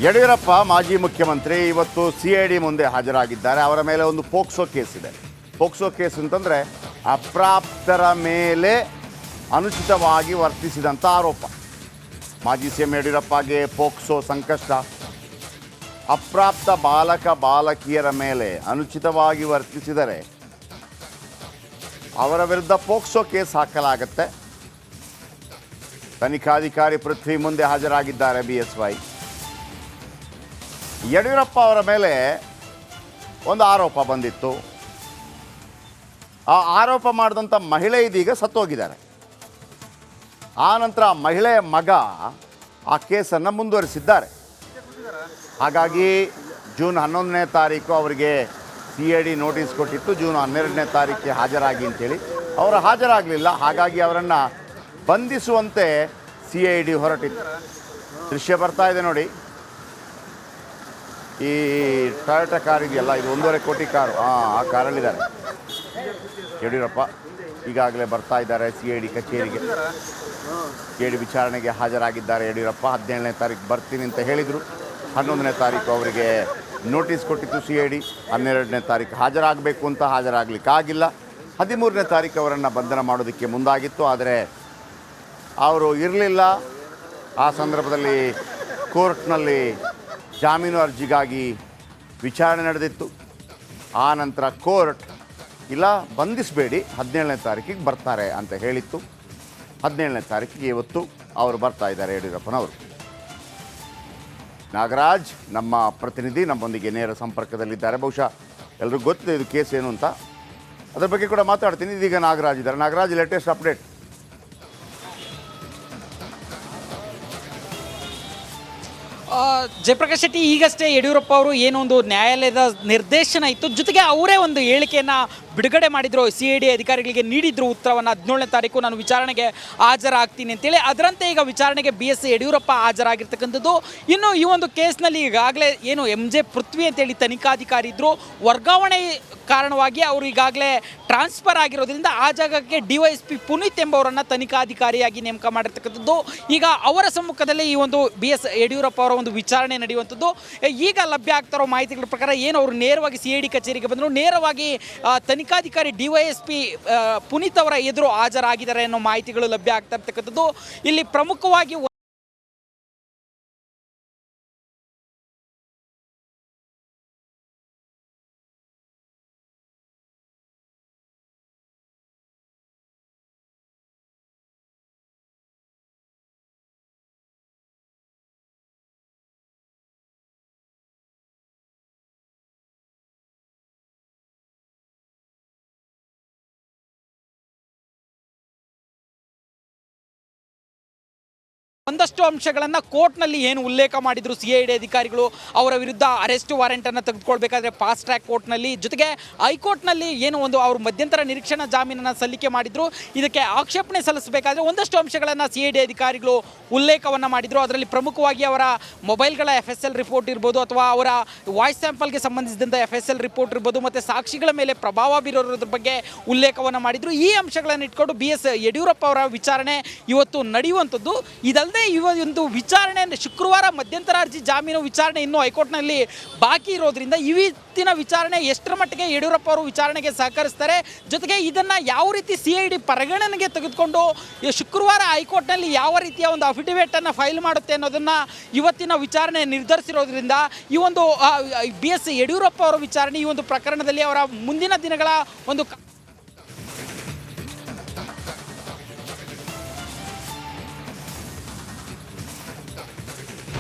ಯಡಿಯೂರಪ್ಪ ಮಾಜಿ ಮುಖ್ಯಮಂತ್ರಿ ಇವತ್ತು ಸಿಐಡಿ ಮುಂದೆ ಹಾಜರಾಗಿದ್ದಾರೆ. ಅವರ ಮೇಲೆ ಒಂದು ಪೋಕ್ಸೋ ಕೇಸ್ ಇದೆ. ಪೋಕ್ಸೋ ಕೇಸ್ ಅಂತಂದರೆ ಅಪ್ರಾಪ್ತರ ಮೇಲೆ ಅನುಚಿತವಾಗಿ ವರ್ತಿಸಿದಂಥ ಆರೋಪ. ಮಾಜಿ ಸಿ ಎಂ ಯಡಿಯೂರಪ್ಪಗೆ ಪೋಕ್ಸೋ ಸಂಕಷ್ಟ. ಅಪ್ರಾಪ್ತ ಬಾಲಕ ಬಾಲಕಿಯರ ಮೇಲೆ ಅನುಚಿತವಾಗಿ ವರ್ತಿಸಿದರೆ ಅವರ ವಿರುದ್ಧ ಪೋಕ್ಸೋ ಕೇಸ್ ಹಾಕಲಾಗುತ್ತೆ. ತನಿಖಾಧಿಕಾರಿ ಪೃಥ್ವಿ ಮುಂದೆ ಹಾಜರಾಗಿದ್ದಾರೆ BSY. ಯಡಿಯೂರಪ್ಪ ಅವರ ಮೇಲೆ ಒಂದು ಆರೋಪ ಬಂದಿತ್ತು. ಆ ಆರೋಪ ಮಾಡಿದಂಥ ಮಹಿಳೆ ಇದೀಗ ಸತ್ತೋಗಿದ್ದಾರೆ. ಆ ನಂತರ ಮಹಿಳೆಯ ಮಗ ಆ ಕೇಸನ್ನು ಮುಂದುವರಿಸಿದ್ದಾರೆ. ಹಾಗಾಗಿ ಜೂನ್ 11ನೇ ತಾರೀಕು ಅವರಿಗೆ CID ನೋಟಿಸ್ ಕೊಟ್ಟಿತ್ತು. ಜೂನ್ 12ನೇ ತಾರೀಕಿಗೆ ಹಾಜರಾಗಿ ಅಂತೇಳಿ ಅವರು ಹಾಜರಾಗಲಿಲ್ಲ. ಹಾಗಾಗಿ ಅವರನ್ನು ಬಂಧಿಸುವಂತೆ CID ಹೊರಟಿತ್ತು. ದೃಶ್ಯ ಬರ್ತಾ ಇದೆ ನೋಡಿ. ಈ ಟೊಯೋಟಾ ಕಾರ್ ಇದೆಯಲ್ಲ, ಇದು 1.5 ಕೋಟಿ ಕಾರು. ಆ ಕಾರಲ್ಲಿದ್ದಾರೆ ಯಡಿಯೂರಪ್ಪ. ಈಗಾಗಲೇ ಬರ್ತಾ ಇದ್ದಾರೆ CID ಕಚೇರಿಗೆ. CID ವಿಚಾರಣೆಗೆ ಹಾಜರಾಗಿದ್ದಾರೆ ಯಡಿಯೂರಪ್ಪ. 17ನೇ ತಾರೀಕು ಬರ್ತೀನಿ ಅಂತ ಹೇಳಿದರು. 11ನೇ ತಾರೀಕು ಅವರಿಗೆ ನೋಟಿಸ್ ಕೊಟ್ಟಿತ್ತು CID. 12ನೇ ತಾರೀಕು ಹಾಜರಾಗಬೇಕು ಅಂತ ಹಾಜರಾಗಲಿಕ್ಕಾಗಿಲ್ಲ. 13ನೇ ತಾರೀಕು ಅವರನ್ನು ಬಂಧನ ಮಾಡೋದಕ್ಕೆ ಮುಂದಾಗಿತ್ತು. ಆದರೆ ಅವರು ಇರಲಿಲ್ಲ. ಆ ಸಂದರ್ಭದಲ್ಲಿ ಕೋರ್ಟ್ನಲ್ಲಿ ಜಾಮೀನು ಅರ್ಜಿಗಾಗಿ ವಿಚಾರಣೆ ನಡೆದಿತ್ತು. ಆ ನಂತರ ಕೋರ್ಟ್ ಇಲ್ಲ, ಬಂಧಿಸಬೇಡಿ, 17ನೇ ತಾರೀಕಿಗೆ ಬರ್ತಾರೆ ಅಂತ ಹೇಳಿತ್ತು. 17ನೇ ತಾರೀಕಿಗೆ ಇವತ್ತು ಅವರು ಬರ್ತಾ ಇದ್ದಾರೆ ಯಡಿಯೂರಪ್ಪನವರು. ನಾಗರಾಜ್ ನಮ್ಮ ಪ್ರತಿನಿಧಿ ನಮ್ಮೊಂದಿಗೆ ನೇರ ಸಂಪರ್ಕದಲ್ಲಿದ್ದಾರೆ. ಬಹುಶಃ ಎಲ್ರಿಗೂ ಗೊತ್ತಿದೆ ಇದು ಕೇಸ್ ಏನು ಅಂತ. ಅದರ ಬಗ್ಗೆ ಕೂಡ ಮಾತಾಡ್ತೀನಿ. ಇದೀಗ ನಾಗರಾಜ್ ಇದ್ದಾರೆ. Nagaraj, latest update. ಜಯಪ್ರಕಾಶ್ ಶೆಟ್ಟಿ, ಈಗಷ್ಟೇ ಯಡಿಯೂರಪ್ಪ ಅವರು ಏನೋ ಒಂದು ನ್ಯಾಯಾಲಯದ ನಿರ್ದೇಶನ ಇತ್ತು, ಜೊತೆಗೆ ಅವರೇ ಒಂದು ಹೇಳಿಕೆಯನ್ನು ಬಿಡುಗಡೆ ಮಾಡಿದ್ರು. CID ಅಧಿಕಾರಿಗಳಿಗೆ ನೀಡಿದ್ರು ಉತ್ತರವನ್ನು. 17ನೇ ತಾರೀಕು ನಾನು ವಿಚಾರಣೆಗೆ ಹಾಜರಾಗ್ತೀನಿ ಅಂತೇಳಿ. ಅದರಂತೆ ಈಗ ವಿಚಾರಣೆಗೆ BS ಯಡಿಯೂರಪ್ಪ ಹಾಜರಾಗಿರ್ತಕ್ಕಂಥದ್ದು. ಇನ್ನು ಈ ಒಂದು ಕೇಸ್ನಲ್ಲಿ ಈಗಾಗಲೇ ಏನು MJ ಪೃಥ್ವಿ ಅಂತೇಳಿ ತನಿಖಾಧಿಕಾರಿ ಇದ್ದರು. ವರ್ಗಾವಣೆ ಕಾರಣವಾಗಿ ಅವರು ಈಗಾಗಲೇ ಟ್ರಾನ್ಸ್ಫರ್ ಆಗಿರೋದ್ರಿಂದ ಆ ಜಾಗಕ್ಕೆ DYSP ಪುನೀತ್ ಎಂಬವರನ್ನು ತನಿಖಾಧಿಕಾರಿಯಾಗಿ ನೇಮಕ ಮಾಡಿರ್ತಕ್ಕಂಥದ್ದು. ಈಗ ಅವರ ಸಮ್ಮುಖದಲ್ಲಿ ಈ ಒಂದು BS ಯಡಿಯೂರಪ್ಪ ಅವರ ಒಂದು ವಿಚಾರಣೆ ನಡೆಯುವಂಥದ್ದು. ಈಗ ಲಭ್ಯ ಆಗ್ತಾರೋ ಮಾಹಿತಿಗಳ ಪ್ರಕಾರ ಏನು ಅವರು ನೇರವಾಗಿ CID ಕಚೇರಿಗೆ ಬಂದರು. ನೇರವಾಗಿ ತನಿಖಾಧಿಕಾರಿ DYSP ಪುನೀತ್ ಅವರ ಎದುರು ಹಾಜರಾಗಿದ್ದಾರೆ ಅನ್ನೋ ಮಾಹಿತಿಗಳು ಲಭ್ಯ ಆಗ್ತಾ ಇರ್ತಕ್ಕಂಥದ್ದು. ಇಲ್ಲಿ ಪ್ರಮುಖವಾಗಿ ಒಂದಷ್ಟು ಅಂಶಗಳನ್ನು ಕೋರ್ಟ್ನಲ್ಲಿ ಏನು ಉಲ್ಲೇಖ ಮಾಡಿದ್ರು CID ಅಧಿಕಾರಿಗಳು, ಅವರ ವಿರುದ್ಧ ಅರೆಸ್ಟ್ ವಾರೆಂಟನ್ನು ತೆಗೆದುಕೊಳ್ಬೇಕಾದ್ರೆ ಫಾಸ್ಟ್ ಟ್ರ್ಯಾಕ್ ಕೋರ್ಟ್ನಲ್ಲಿ, ಜೊತೆಗೆ ಹೈಕೋರ್ಟ್ನಲ್ಲಿ ಏನು ಒಂದು ಅವರು ಮಧ್ಯಂತರ ನಿರೀಕ್ಷಣಾ ಜಾಮೀನನ್ನು ಸಲ್ಲಿಕೆ ಮಾಡಿದ್ರು. ಇದಕ್ಕೆ ಆಕ್ಷೇಪಣೆ ಸಲ್ಲಿಸಬೇಕಾದ್ರೆ ಒಂದಷ್ಟು ಅಂಶಗಳನ್ನು CID ಅಧಿಕಾರಿಗಳು ಉಲ್ಲೇಖವನ್ನು ಮಾಡಿದರು. ಅದರಲ್ಲಿ ಪ್ರಮುಖವಾಗಿ ಅವರ ಮೊಬೈಲ್ಗಳ FSL ರಿಪೋರ್ಟ್ ಇರ್ಬೋದು, ಅಥವಾ ಅವರ ವಾಯ್ಸ್ ಸ್ಯಾಂಪಲ್ಗೆ ಸಂಬಂಧಿಸಿದಂಥ FSL ರಿಪೋರ್ಟ್ ಇರ್ಬೋದು, ಮತ್ತು ಸಾಕ್ಷಿಗಳ ಮೇಲೆ ಪ್ರಭಾವ ಬೀರೋದ್ರ ಬಗ್ಗೆ ಉಲ್ಲೇಖವನ್ನು ಮಾಡಿದರು. ಈ ಅಂಶಗಳನ್ನು ಇಟ್ಕೊಂಡು BS ಯಡಿಯೂರಪ್ಪ ಅವರ ವಿಚಾರಣೆ ಇವತ್ತು ನಡೆಯುವಂಥದ್ದು. ಇದಲ್ಲದೆ ಒಂದು ವಿಚಾರಣೆ ಶುಕ್ರವಾರ ಮಧ್ಯಂತರ ಅರ್ಜಿ ಜಾಮೀನು ವಿಚಾರಣೆ ಇನ್ನೂ ಹೈಕೋರ್ಟ್ನಲ್ಲಿ ಬಾಕಿ ಇರೋದ್ರಿಂದ ಇವತ್ತಿನ ವಿಚಾರಣೆ ಎಷ್ಟರ ಮಟ್ಟಿಗೆ ಯಡಿಯೂರಪ್ಪ ಅವರು ವಿಚಾರಣೆಗೆ ಸಹಕರಿಸ್ತಾರೆ, ಜೊತೆಗೆ ಇದನ್ನು ಯಾವ ರೀತಿ CID ಪರಿಗಣನೆಗೆ ತೆಗೆದುಕೊಂಡು ಶುಕ್ರವಾರ ಹೈಕೋರ್ಟ್ನಲ್ಲಿ ಯಾವ ರೀತಿಯ ಒಂದು ಅಫಿಡವಿಟನ್ನು ಫೈಲ್ ಮಾಡುತ್ತೆ ಅನ್ನೋದನ್ನು ಇವತ್ತಿನ ವಿಚಾರಣೆ ನಿರ್ಧರಿಸಿರೋದ್ರಿಂದ ಈ ಒಂದು BS ಯಡಿಯೂರಪ್ಪ ಅವರ ವಿಚಾರಣೆ ಈ ಒಂದು ಪ್ರಕರಣದಲ್ಲಿ ಅವರ ಮುಂದಿನ ದಿನಗಳ ಒಂದು